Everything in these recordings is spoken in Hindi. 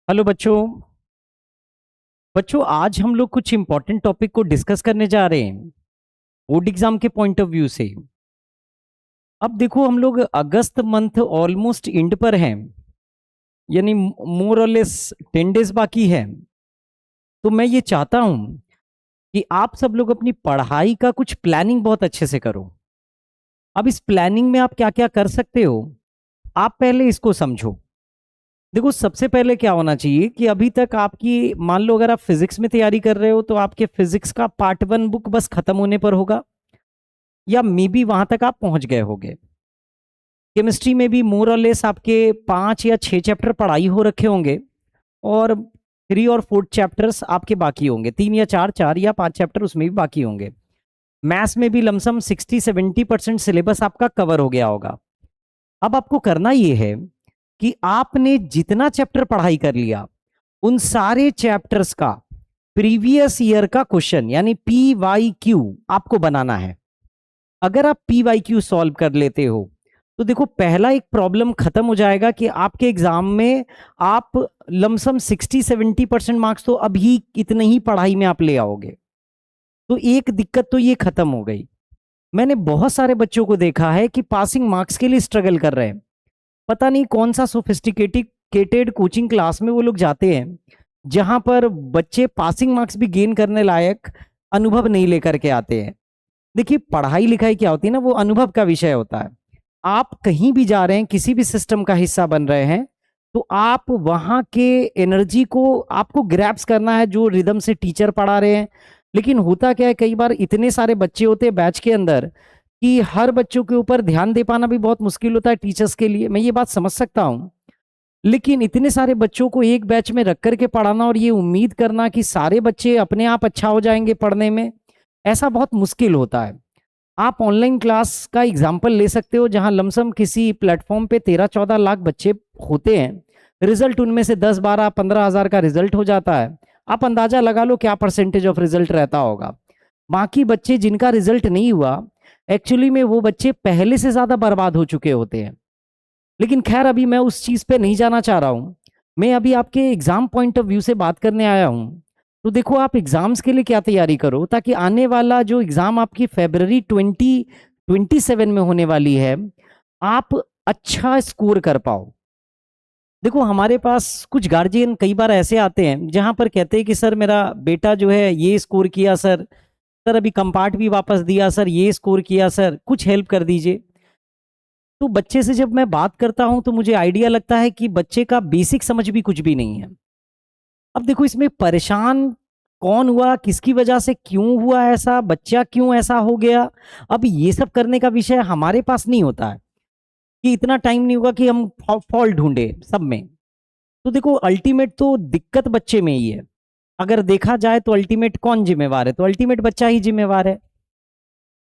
हेलो बच्चों। बच्चों, आज हम लोग कुछ इंपॉर्टेंट टॉपिक को डिस्कस करने जा रहे हैं बोर्ड एग्जाम के पॉइंट ऑफ व्यू से। अब देखो, हम लोग अगस्त मंथ ऑलमोस्ट एंड पर हैं, यानी मोर और लेस 10 डेज बाकी है। तो मैं ये चाहता हूं कि आप सब लोग अपनी पढ़ाई का कुछ प्लानिंग बहुत अच्छे से करो। अब इस प्लानिंग में आप क्या क्या कर सकते हो, आप पहले इसको समझो। देखो, सबसे पहले क्या होना चाहिए कि अभी तक आपकी, मान लो अगर आप फिजिक्स में तैयारी कर रहे हो तो आपके फिजिक्स का पार्ट 1 बुक बस खत्म होने पर होगा, या मे बी वहां तक आप पहुंच गए होंगे। केमिस्ट्री में भी मोर और लेस आपके 5 या 6 चैप्टर पढ़ाई हो रखे होंगे, और 3 और 4 चैप्टर्स आपके बाकी होंगे, 3 या 4, 4 या 5 चैप्टर उसमें भी बाकी होंगे। मैथ्स में भी लमसम 60-70% सिलेबस आपका कवर हो गया होगा। अब आपको करना यह है कि आपने जितना चैप्टर पढ़ाई कर लिया उन सारे चैप्टर्स का प्रीवियस ईयर का क्वेश्चन यानी PYQ आपको बनाना है। अगर आप PYQ सॉल्व कर लेते हो तो देखो, पहला एक प्रॉब्लम खत्म हो जाएगा कि आपके एग्जाम में आप लमसम 60-70% मार्क्स तो अभी इतने ही पढ़ाई में आप ले आओगे। तो एक दिक्कत तो ये खत्म हो गई। मैंने बहुत सारे बच्चों को देखा है कि पासिंग मार्क्स के लिए स्ट्रगल कर रहे हैं। पता नहीं कौन सा सोफिस्टिकेटेड कोचिंग क्लास में वो लोग जाते हैं जहां पर बच्चे पासिंग मार्क्स भी गेन करने लायक अनुभव नहीं लेकर के आते हैं। देखिए, पढ़ाई लिखाई क्या होती है ना, वो अनुभव का विषय होता है। आप कहीं भी जा रहे हैं, किसी भी सिस्टम का हिस्सा बन रहे हैं, तो आप वहां के एनर्जी को आपको ग्रैप्स करना है जो रिदम से टीचर पढ़ा रहे हैं। लेकिन होता क्या है, कई बार इतने सारे बच्चे होते हैं बैच के अंदर कि हर बच्चों के ऊपर ध्यान दे पाना भी बहुत मुश्किल होता है टीचर्स के लिए। मैं ये बात समझ सकता हूँ, लेकिन इतने सारे बच्चों को एक बैच में रख करके पढ़ाना और ये उम्मीद करना कि सारे बच्चे अपने आप अच्छा हो जाएंगे पढ़ने में, ऐसा बहुत मुश्किल होता है। आप ऑनलाइन क्लास का एग्जाम्पल ले सकते हो जहां लमसम किसी प्लेटफॉर्म पे 13-14 लाख बच्चे होते हैं, रिजल्ट उनमें से 10-12-15 हज़ार का रिजल्ट हो जाता है। आप अंदाजा लगा लो क्या परसेंटेज ऑफ रिजल्ट रहता होगा। बाकी बच्चे जिनका रिजल्ट नहीं हुआ, एक्चुअली में वो बच्चे पहले से ज्यादा बर्बाद हो चुके होते हैं। लेकिन खैर, अभी मैं उस चीज पे नहीं जाना चाह रहा हूं। मैं अभी आपके एग्जाम पॉइंट ऑफ व्यू से बात करने आया हूं। तो देखो, आप एग्जाम्स के लिए क्या तैयारी करो ताकि आने वाला जो एग्जाम आपकी फरवरी 2027 में होने वाली है, आप अच्छा स्कोर कर पाओ। देखो, हमारे पास कुछ गार्जियन कई बार ऐसे आते हैं जहां पर कहते हैं कि सर, मेरा बेटा जो है ये स्कोर किया सर, सर अभी कंपार्ट भी वापस दिया सर, ये स्कोर किया सर, कुछ हेल्प कर दीजिए। तो बच्चे से जब मैं बात करता हूं तो मुझे आइडिया लगता है कि बच्चे का बेसिक समझ भी कुछ भी नहीं है। अब देखो, इसमें परेशान कौन हुआ, किसकी वजह से क्यों हुआ ऐसा, बच्चा क्यों ऐसा हो गया, अब ये सब करने का विषय हमारे पास नहीं होता है। कि इतना टाइम नहीं होगा कि हम फॉल्ट ढूंढे सब में। तो देखो, अल्टीमेट तो दिक्कत बच्चे में ही है। अगर देखा जाए तो अल्टीमेट कौन जिम्मेवार है, तो अल्टीमेट बच्चा ही जिम्मेवार है।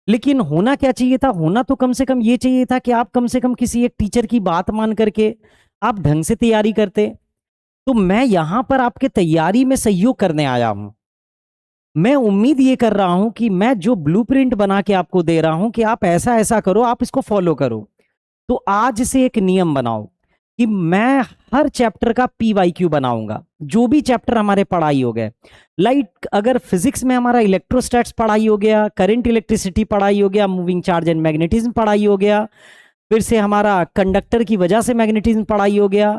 लेकिन होना क्या चाहिए था, होना तो कम से कम ये चाहिए था कि आप कम से कम किसी एक टीचर की बात मान करके आप ढंग से तैयारी करते। तो मैं यहां पर आपके तैयारी में सहयोग करने आया हूं। मैं उम्मीद ये कर रहा हूं कि मैं जो ब्लूप्रिंट बना के आपको दे रहा हूं कि आप ऐसा ऐसा करो, आप इसको फॉलो करो। तो आज से एक नियम बनाओ कि मैं हर चैप्टर का PYQ बनाऊंगा, जो भी चैप्टर हमारे पढ़ाई हो गए। लाइक अगर फिजिक्स में हमारा इलेक्ट्रोस्टैट्स पढ़ाई हो गया, करंट इलेक्ट्रिसिटी पढ़ाई हो गया, मूविंग चार्ज एंड मैग्नेटिज्म पढ़ाई हो गया, फिर से हमारा कंडक्टर की वजह से मैग्नेटिज्म पढ़ाई हो गया,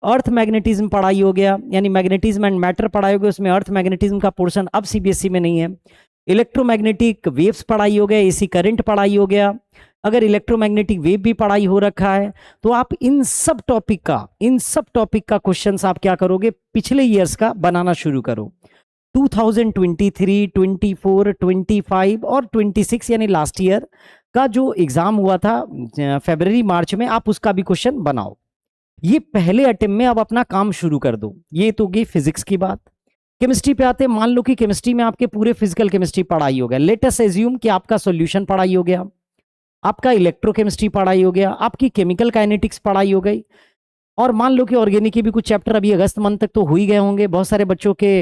अर्थ मैग्नेटिज्म पढ़ाई हो गया, यानी मैग्नेटिज्म एंड मैटर पढ़ाई हो गया, उसमें अर्थ मैग्नेटिज्म का पोर्शन अब CBSE में नहीं है। इलेक्ट्रोमैग्नेटिक वेव्स पढ़ाई हो गया, AC करंट पढ़ाई हो गया। अगर इलेक्ट्रोमैग्नेटिक वेव भी पढ़ाई हो रखा है तो आप इन सब टॉपिक का क्वेश्चंस आप क्या करोगे, पिछले ईयर्स का बनाना शुरू करो। 2023, 24, 25 और 26 यानी लास्ट ईयर का जो एग्जाम हुआ था फरवरी मार्च में, आप उसका भी क्वेश्चन बनाओ। ये पहले अटेम्प्ट में आप अपना काम शुरू कर दो। ये तो गई फिजिक्स की बात। केमिस्ट्री पे आते हैं। मान लो कि केमिस्ट्री में आपके पूरे फिजिकल केमिस्ट्री पढ़ाई हो गया, लेट अस एज्यूम कि आपका सॉल्यूशन पढ़ाई हो गया, आपका इलेक्ट्रोकेमिस्ट्री पढ़ाई हो गया, आपकी केमिकल काइनेटिक्स पढ़ाई हो गई, और मान लो कि ऑर्गेनिक के भी कुछ चैप्टर अभी अगस्त मंथ तक तो हो ही गए होंगे। बहुत सारे बच्चों के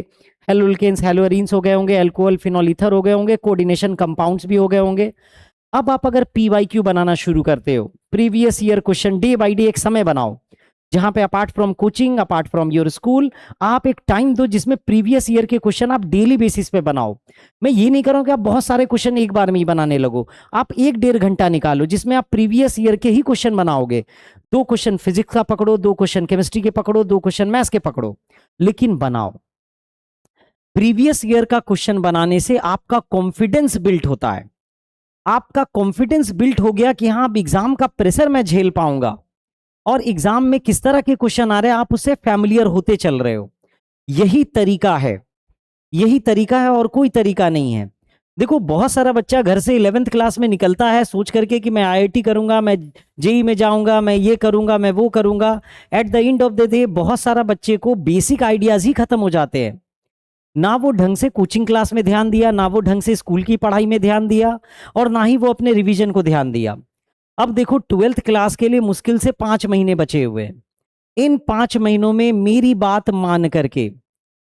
हेलोल्केन्स, हेलोअरीन्स हो गए होंगे, अल्कोहल फिनॉल ईथर हो गए होंगे, कोऑर्डिनेशन कंपाउंड्स भी हो गए होंगे। अब आप अगर PYQ बनाना शुरू करते हो, previous year question, day by day एक समय बनाओ जहां पे apart from coaching, apart from your school, आप एक टाइम दो जिसमें प्रीवियस ईयर के क्वेश्चन आप डेली बेसिस पे बनाओ। मैं ये नहीं कह रहा हूं कि आप बहुत सारे क्वेश्चन एक बार में ही बनाने लगो, आप 1-1.5 घंटा निकालो जिसमें आप प्रीवियस ईयर के ही क्वेश्चन बनाओगे। 2 क्वेश्चन फिजिक्स का पकड़ो, 2 क्वेश्चन केमिस्ट्री के पकड़ो, 2 क्वेश्चन मैथ्स के पकड़ो, लेकिन बनाओ। प्रीवियस ईयर का क्वेश्चन बनाने से आपका कॉन्फिडेंस बिल्ट होता है। आपका कॉन्फिडेंस बिल्ट हो गया कि हाँ, अब एग्जाम का प्रेशर मैं झेल पाऊंगा, और एग्जाम में किस तरह के क्वेश्चन आ रहे हैं आप उससे फैमिलियर होते चल रहे हो। यही तरीका है, यही तरीका है, और कोई तरीका नहीं है। देखो, बहुत सारा बच्चा घर से 11th क्लास में निकलता है सोच करके कि मैं आईआईटी करूंगा, मैं जेई में जाऊंगा, मैं ये करूंगा, मैं वो करूंगा। At the end of the day बहुत सारा बच्चे को बेसिक आइडियाज ही खत्म हो जाते हैं। ना वो ढंग से कोचिंग क्लास में ध्यान दिया, ना वो ढंग से स्कूल की पढ़ाई में ध्यान दिया, और ना ही वो अपने रिवीजन को ध्यान दिया। अब देखो, 12th क्लास के लिए मुश्किल से 5 महीने बचे हुए हैं। इन 5 महीनों में मेरी बात मान करके,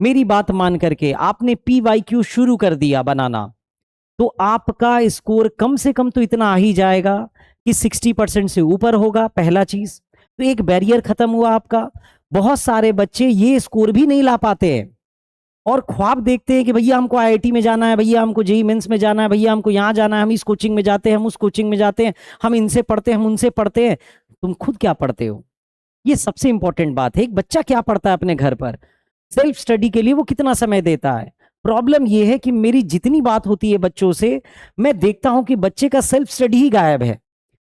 मेरी बात मान करके आपने PYQ शुरू कर दिया बनाना, तो आपका स्कोर कम से कम तो इतना आ ही जाएगा कि 60% से ऊपर होगा। पहला चीज तो एक बैरियर खत्म हुआ आपका। बहुत सारे बच्चे ये स्कोर भी नहीं ला पाते हैं और ख्वाब देखते हैं कि भैया हमको आईआईटी में जाना है, भैया हमको जेईई मेंस में जाना है, भैया हमको यहाँ जाना है, हम इस कोचिंग में जाते हैं, हम उस कोचिंग में जाते हैं, हम इनसे पढ़ते हैं, हम उनसे पढ़ते हैं। तुम खुद क्या पढ़ते हो, ये सबसे इंपॉर्टेंट बात है। एक बच्चा क्या पढ़ता है अपने घर पर, सेल्फ स्टडी के लिए वो कितना समय देता है। प्रॉब्लम यह है कि मेरी जितनी बात होती है बच्चों से, मैं देखता हूं कि बच्चे का सेल्फ स्टडी ही गायब है।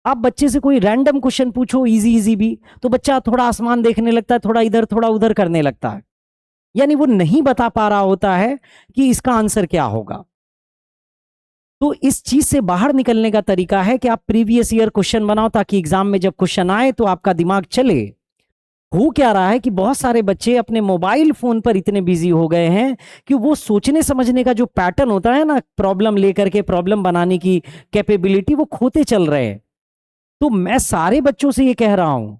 आप बच्चे से कोई रैंडम क्वेश्चन पूछो, इजी इजी भी, तो बच्चा थोड़ा आसमान देखने लगता है, थोड़ा इधर थोड़ा उधर करने लगता है, यानी वो नहीं बता पा रहा होता है कि इसका आंसर क्या होगा। तो इस चीज से बाहर निकलने का तरीका है कि आप प्रीवियस ईयर क्वेश्चन बनाओ, ताकि एग्जाम में जब क्वेश्चन आए तो आपका दिमाग चले। हो क्या रहा है कि बहुत सारे बच्चे अपने मोबाइल फोन पर इतने बिजी हो गए हैं कि वो सोचने समझने का जो पैटर्न होता है ना, प्रॉब्लम लेकर के प्रॉब्लम बनाने की कैपेबिलिटी, वो खोते चल रहे हैं। तो मैं सारे बच्चों से ये कह रहा हूं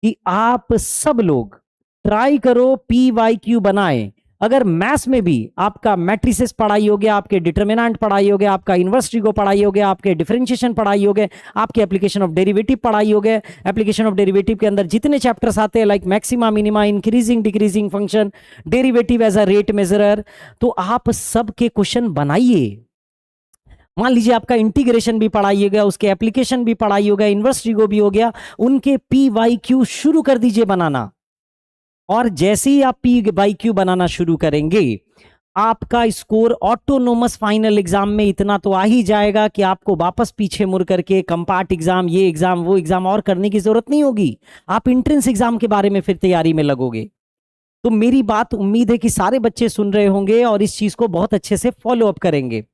कि आप सब लोग ट्राई करो, PYQ बनाएं। अगर मैथ्स में भी आपका मैट्रिसेस पढ़ाई हो गया, आपके डिटरमिनेंट पढ़ाई हो गया, आपका इन्वर्स को पढ़ाई हो गया, आपके डिफरेंशिएशन पढ़ाई हो गए, आपके एप्लीकेशन ऑफ डेरिवेटिव पढ़ाई हो गए। एप्लीकेशन ऑफ डेरिवेटिव के अंदर जितने चैप्टर्स आते हैं, like maxima minima, increasing decreasing function, derivative as a rate measurer, तो आप सबके क्वेश्चन बनाइए। मान लीजिए आपका इंटीग्रेशन भी पढ़ाई हो गया, उसके एप्लीकेशन भी पढ़ाई हो गया, इन्वर्स को भी हो गया, उनके PYQ शुरू कर दीजिए बनाना। और जैसे ही आप PYQ बनाना शुरू करेंगे, आपका स्कोर ऑटोनोमस फाइनल एग्जाम में इतना तो आ ही जाएगा कि आपको वापस पीछे मुड़ करके कंपार्ट एग्जाम, ये एग्जाम, वो एग्जाम और करने की जरूरत नहीं होगी। आप एंट्रेंस एग्जाम के बारे में फिर तैयारी में लगोगे। तो मेरी बात उम्मीद है कि सारे बच्चे सुन रहे होंगे और इस चीज को बहुत अच्छे से फॉलो अप करेंगे।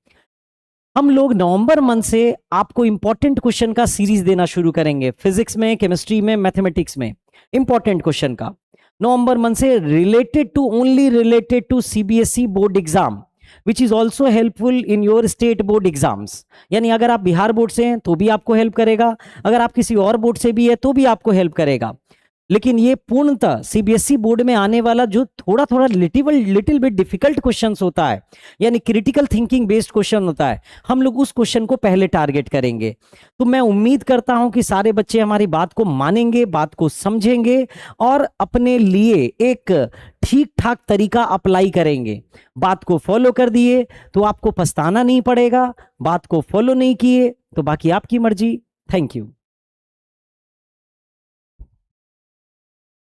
हम लोग नवंबर मंथ से आपको इंपॉर्टेंट क्वेश्चन का सीरीज देना शुरू करेंगे, फिजिक्स में, केमिस्ट्री में, मैथमेटिक्स में, इंपॉर्टेंट क्वेश्चन का। नवंबर मंथ से only related to CBSE board exam, which is also helpful in your state board exams. यानी अगर आप बिहार बोर्ड से हैं तो भी आपको हेल्प करेगा, अगर आप किसी और बोर्ड से भी है तो भी आपको हेल्प करेगा। लेकिन ये पूर्णतः CBSE बोर्ड में आने वाला जो थोड़ा थोड़ा लिटिल बिट डिफिकल्ट क्वेश्चंस होता है, यानी क्रिटिकल थिंकिंग बेस्ड क्वेश्चन होता है, हम लोग उस क्वेश्चन को पहले टारगेट करेंगे। तो मैं उम्मीद करता हूं कि सारे बच्चे हमारी बात को मानेंगे, बात को समझेंगे और अपने लिए एक ठीक ठाक तरीका अप्लाई करेंगे। बात को फॉलो कर दिए तो आपको पछताना नहीं पड़ेगा, बात को फॉलो नहीं किए तो बाकी आपकी मर्जी। Thank you.